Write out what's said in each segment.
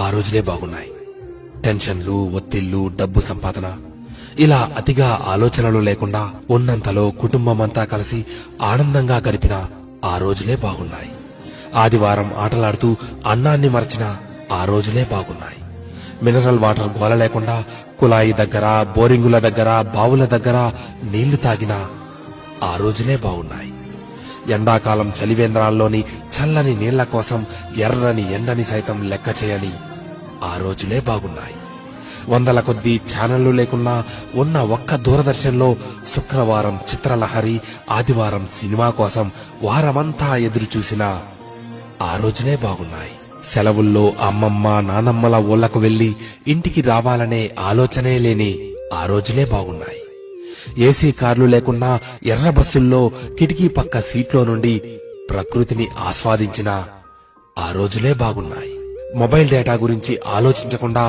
ఆ రోజులే బాగున్నాయి. టెన్షన్లు, ఒత్తిళ్లు, డబ్బు సంపాదన ఇలా అతిగా ఆలోచనలు లేకుండా ఉన్నంతలో కుటుంబమంతా కలిసి ఆనందంగా గడిపిన ఆ రోజులే బాగున్నాయి. ఆదివారం ఆటలాడుతూ అన్నాన్ని మరచిన ఆ రోజులే బాగున్నాయి. మినరల్ వాటర్ గోల లేకుండా కుళాయి దగ్గర, బోరింగుల దగ్గర, బావుల దగ్గర నీళ్లు తాగిన ఆ రోజులే బాగున్నాయి. ఎండాకాలం చలివేంద్రాల్లోని చల్లని నీళ్ల కోసం ఎర్రని ఎండని సైతం లెక్క చేయని ఆ రోజులే బాగున్నాయి. వందల కొద్దీ ఛానళ్లు లేకున్నా ఉన్న ఒక్క దూరదర్శన్లో శుక్రవారం చిత్రలహరి, ఆదివారం సినిమా కోసం వారమంతా ఎదురు చూసిన ఆ రోజులే బాగున్నాయి. సెలవుల్లో అమ్మమ్మ, నానమ్మల ఊళ్లకు వెళ్లి ఇంటికి రావాలనే ఆలోచనే లేని ఆ రోజులే బాగున్నాయి. ఏసీ కార్లు లేకున్నా ఎర్ర బస్సుల్లో కిటికీ పక్క సీట్లో నుండి ప్రకృతిని ఆస్వాదించిన ఆ రోజులే బాగున్నాయి. మొబైల్ డేటా గురించి ఆలోచించకుండా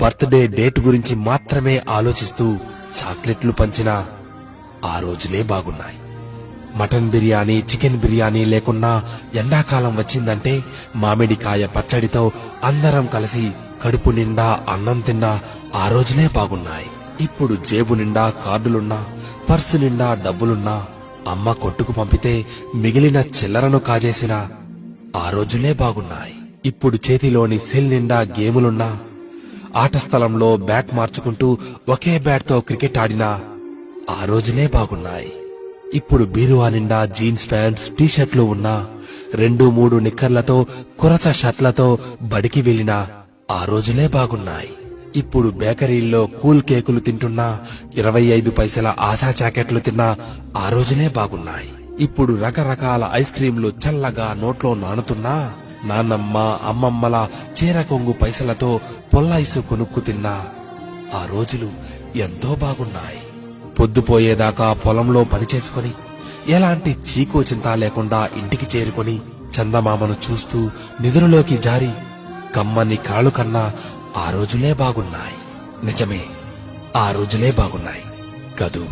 బర్త్డే డేట్ గురించి మాత్రమే ఆలోచిస్తూ చాక్లెట్లు పంచిన ఆ రోజులే బాగున్నాయి. మటన్ బిర్యానీ, చికెన్ బిర్యానీ లేకున్నా ఎండాకాలం వచ్చిందంటే మామిడికాయ పచ్చడితో అందరం కలిసి కడుపు నిండా అన్నం తిన్నా ఆ రోజులే బాగున్నాయి. ఇప్పుడు జేబు నిండా కార్డులున్నా, పర్సు నిండా డబ్బులున్నా అమ్మ కొట్టుకు పంపితే మిగిలిన చిల్లరను కాజేసిన ఆ రోజులే బాగున్నాయి. ఇప్పుడు చేతిలోని సెల్ నిండా గేములున్నా, ఆట స్థలంలో బ్యాట్ మార్చుకుంటూ ఒకే బ్యాట్ తో క్రికెట్ ఆడినా ఆ రోజులే బాగున్నాయి. ఇప్పుడు బీరువా నిండా జీన్స్ ప్యాంట్స్, టీషర్ట్లు ఉన్నా, 2-3 నిక్కర్లతో, కురచ షర్ట్లతో బడికి వెళ్లిన ఆ రోజులే బాగున్నాయి. ఇప్పుడు బేకరీల్లో కూల్ కేకులు తింటున్నా, 25 పైసల ఆశా జాకెట్లు తిన్నా ఆ రోజులే బాగున్నాయి. ఇప్పుడు రకరకాల ఐస్ క్రీంలు చల్లగా నోట్లో నానుతున్నా, నాన్నమ్మ, అమ్మమ్మల చీర కొంగు పైసలతో పొల్లైసు కొనుక్కు తిన్నా ఆ రోజులు ఎంతో బాగున్నాయి. పొద్దుపోయేదాకా పొలంలో పనిచేసుకుని ఎలాంటి చీకో చింత లేకుండా ఇంటికి చేరుకొని చందమామను చూస్తూ నిద్రలోకి జారి కమ్మని కాళ్ళు కన్నా ఆ రోజులే బాగున్నాయి. నిజమే, ఆ రోజులే బాగున్నాయి కదూ.